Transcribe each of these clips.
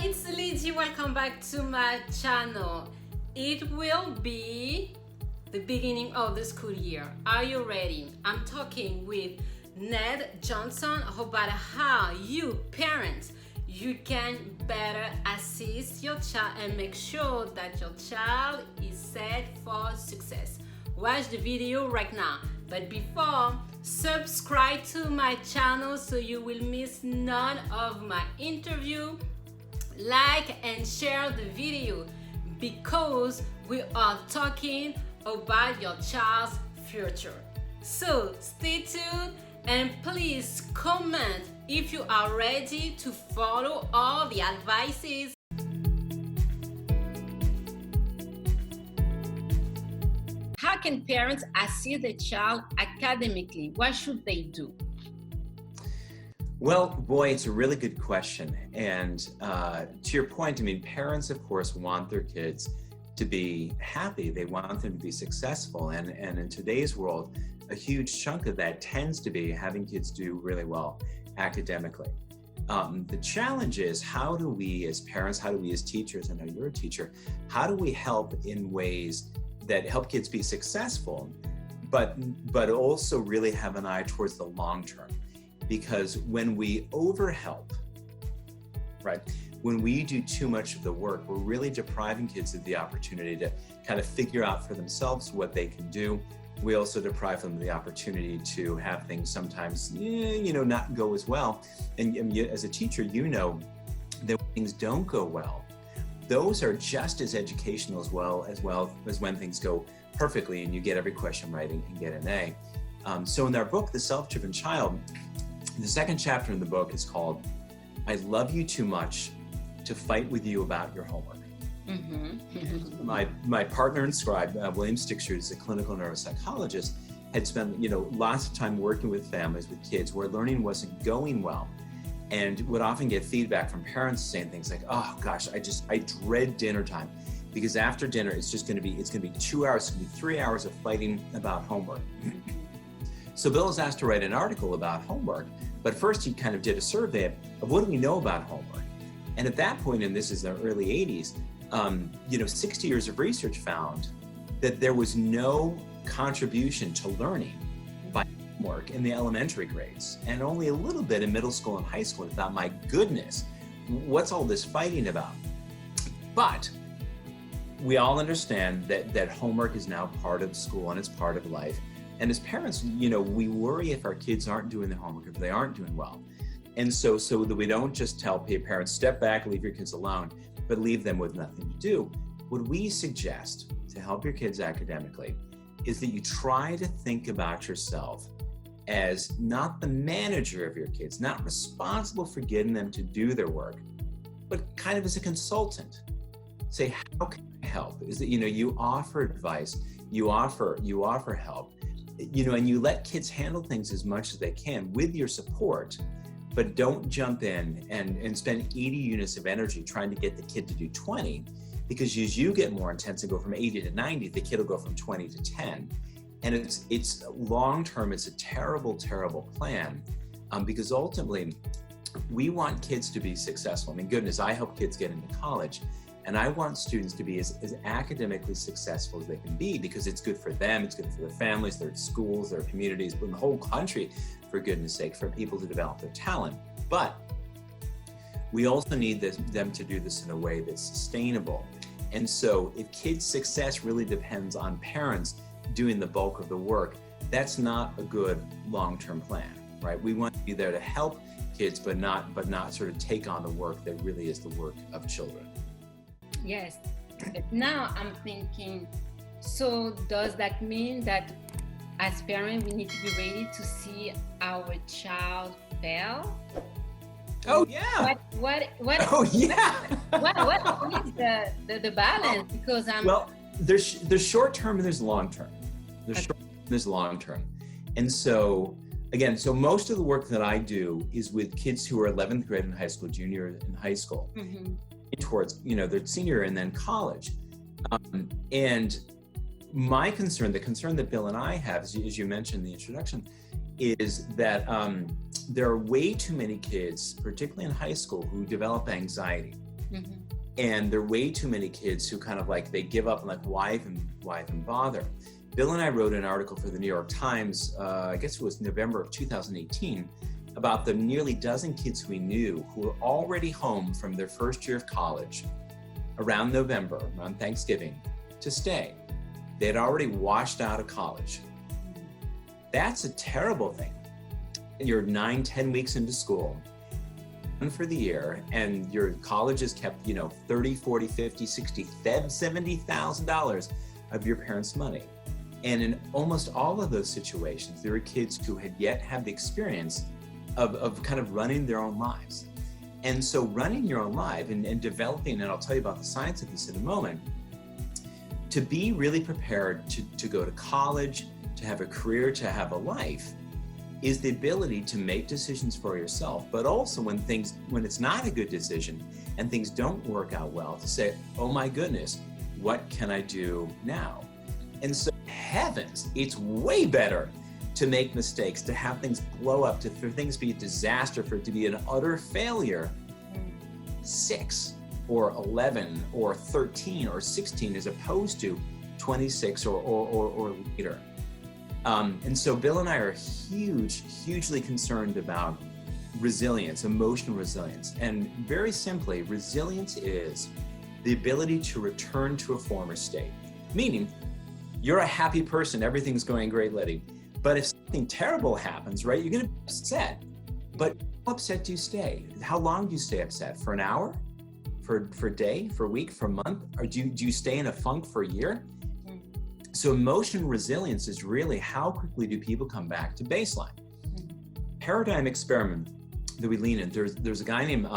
it's Lydie. Welcome back to my channel. It will be the beginning of the school year. Are you ready? I'm talking with Ned Johnson about how you parents you can better assist your child and make sure that your child is set for success. Watch the video right now. But before, subscribe to my channel so you will miss none of my interview. Like and share the video because we are talking about your child's future. So stay tuned and please comment if you are ready to follow all the advices. How can parents assist their child academically? What should they do? Well, boy, it's a really good question. And to your point, I mean, parents, of course, want their kids to be happy. They want them to be successful. And in today's world, a huge chunk of that tends to be having kids do really well academically. The challenge is, how do we as parents, how do we as teachers, I know you're a teacher, how do we help in ways that help kids be successful, but also really have an eye towards the long term? Because when we overhelp, right, when we do too much of the work, we're really depriving kids of the opportunity to kind of figure out for themselves what they can do. We also deprive them of the opportunity to have things sometimes, not go as well. And you, as a teacher, you know that when things don't go well, those are just as educational as well as when things go perfectly and you get every question right and get an A. So in our book, The Self-Driven Child, the second chapter in the book is called, I Love You Too Much to Fight With You About Your Homework. Mm-hmm. My partner and scribe, William Stixcher, is a clinical neuropsychologist, had spent lots of time working with families, with kids where learning wasn't going well, and would often get feedback from parents saying things like, oh gosh, I dread dinner time, because after dinner it's going to be 2 hours, it's going to be 3 hours of fighting about homework. So Bill was asked to write an article about homework, but first he kind of did a survey of what do we know about homework. And at that point, and this is the early 80s, 60 years of research found that there was no contribution to learning by homework in the elementary grades, and only a little bit in middle school and high school. And I thought, my goodness, what's all this fighting about? But we all understand that homework is now part of school and it's part of life. And as parents, we worry if our kids aren't doing their homework, if they aren't doing well. And so that we don't just tell parents, step back, leave your kids alone, but leave them with nothing to do. What we suggest to help your kids academically is that you try to think about yourself as not the manager of your kids, not responsible for getting them to do their work, but kind of as a consultant. Say, how can I help? Is that, you offer advice, you offer help, and you let kids handle things as much as they can with your support, but don't jump in and spend 80 units of energy trying to get the kid to do 20, because as you get more intense and go from 80 to 90, the kid will go from 20 to 10. And it's long-term, it's a terrible, terrible plan, because ultimately we want kids to be successful. I mean, goodness, I help kids get into college, and I want students to be as academically successful as they can be, because it's good for them, it's good for their families, their schools, their communities, but the whole country, for goodness sake, for people to develop their talent. But we also need them to do this in a way that's sustainable. And so if kids' success really depends on parents doing the bulk of the work, that's not a good long-term plan, right? We want to be there to help kids, but not sort of take on the work that really is the work of children. Yes, but now I'm thinking, so does that mean that as parents we need to be ready to see our child fail? Oh yeah. What? Oh yeah. What is the balance? Because there's short term and there's long term. There's long term, and so again, most of the work that I do is with kids who are 11th grade in high school, junior in high school. Mm-hmm. Towards their senior and then college, and my concern, the concern that Bill and I have, as you mentioned in the introduction, is that there are way too many kids, particularly in high school, who develop anxiety. Mm-hmm. And there are way too many kids who kind of like, they give up and like, why even bother? Bill and I wrote an article for the New York Times, I guess it was November of 2018, about the nearly dozen kids we knew who were already home from their first year of college around November, around Thanksgiving, to stay. They had already washed out of college. That's a terrible thing. You're 9-10 weeks into school for the year, and your college has kept, $30, $40, $50, $60, $70,000 of your parents' money. And in almost all of those situations, there were kids who had yet had the experience of kind of running their own lives. And so running your own life and developing, and I'll tell you about the science of this in a moment, to be really prepared to go to college, to have a career, to have a life, is the ability to make decisions for yourself, but also when it's not a good decision and things don't work out well, to say, oh my goodness, what can I do now? And so heavens, it's way better to make mistakes, to have things blow up, for things to be a disaster, for it to be an utter failure, 6 or 11 or 13 or 16, as opposed to 26 or later. And so Bill and I are hugely concerned about resilience, emotional resilience. And very simply, resilience is the ability to return to a former state. Meaning, you're a happy person, everything's going great, Letty. But if something terrible happens, right, you're gonna be upset. But how upset do you stay? How long do you stay upset? For an hour? For a day? For a week? For a month? Or do you stay in a funk for a year? So emotional resilience is really how quickly do people come back to baseline. Paradigm experiment that we lean in, there's a guy named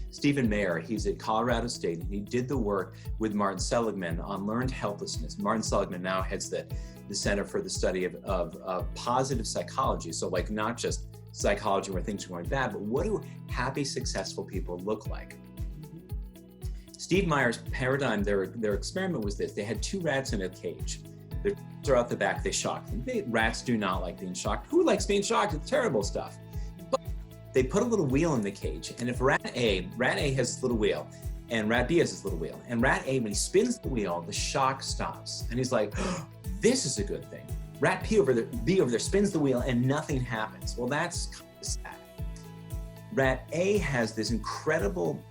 Stephen Mayer. He's at Colorado State, and he did the work with Martin Seligman on learned helplessness. Martin Seligman now heads the Center for the Study of Positive Psychology. So like not just psychology where things are going bad, but what do happy, successful people look like? Steve Meyer's paradigm, their experiment was this. They had 2 rats in a cage. Their teeth are out the back, they shock them. Rats do not like being shocked. Who likes being shocked? It's terrible stuff. But they put a little wheel in the cage, and if rat A has this little wheel, and rat B has this little wheel, and rat A, when he spins the wheel, the shock stops. And he's like, oh, this is a good thing. Rat B over there spins the wheel and nothing happens. Well, that's kind of sad. Rat A has this incredible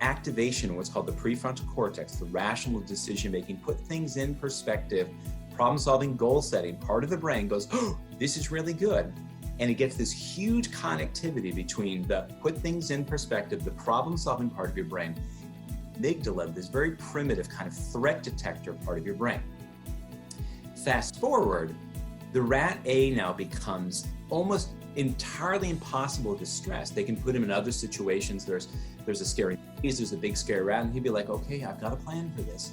activation of what's called the prefrontal cortex, the rational decision-making, put things in perspective, problem-solving, goal-setting. Part of the brain goes, oh, this is really good. And it gets this huge connectivity between the put things in perspective, the problem-solving part of your brain, amygdala, this very primitive kind of threat detector part of your brain. Fast forward, the rat A now becomes almost entirely impossible to stress. They can put him in other situations. There's a scary maze, there's a big scary rat, and he'd be like, okay, I've got a plan for this.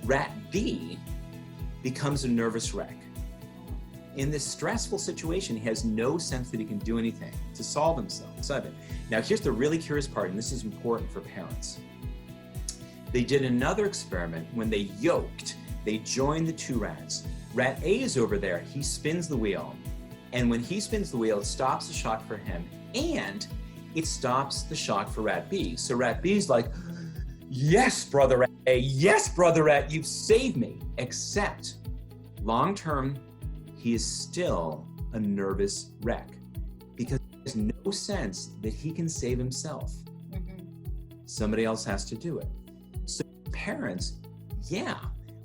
Rat B becomes a nervous wreck. In this stressful situation, he has no sense that he can do anything to solve himself. Now, here's the really curious part, and this is important for parents. They did another experiment when they joined the 2 rats. Rat A is over there, he spins the wheel. And when he spins the wheel, it stops the shock for him, and it stops the shock for rat B. So rat B is like, yes, brother rat A, yes, brother rat, you've saved me. Except long-term, he is still a nervous wreck because there's no sense that he can save himself. Somebody else has to do it. So parents,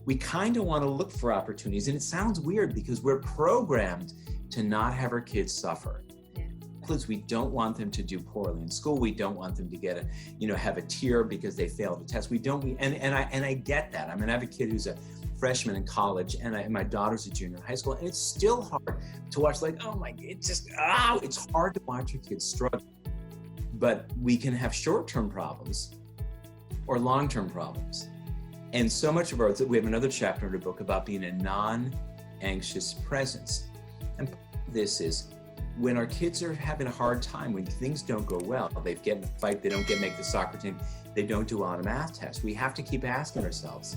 we kind of want to look for opportunities, and it sounds weird because we're programmed to not have our kids suffer. We don't want them to do poorly in school. We don't want them to get have a tear because they failed the test. And I get that. I mean, I have a kid who's a freshman in college, and my daughter's a junior in high school, and it's still hard to watch. Like, oh my, it's hard to watch your kids struggle. But we can have short-term problems or long-term problems. And so much of we have another chapter in the book about being a non-anxious presence. And this is when our kids are having a hard time, when things don't go well, they get in a fight, they don't make the soccer team, they don't do well on a math test. We have to keep asking ourselves,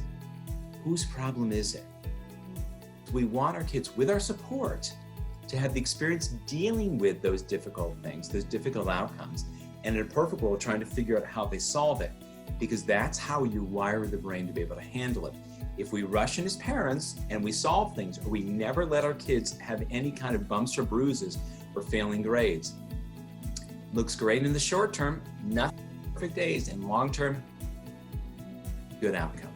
whose problem is it? We want our kids, with our support, to have the experience dealing with those difficult things, those difficult outcomes, and in a perfect world, trying to figure out how they solve it. because that's how you wire the brain to be able to handle it. If we rush in as parents and we solve things, or we never let our kids have any kind of bumps or bruises or failing grades, looks great in the short term, nothing perfect days, and long term, good outcome.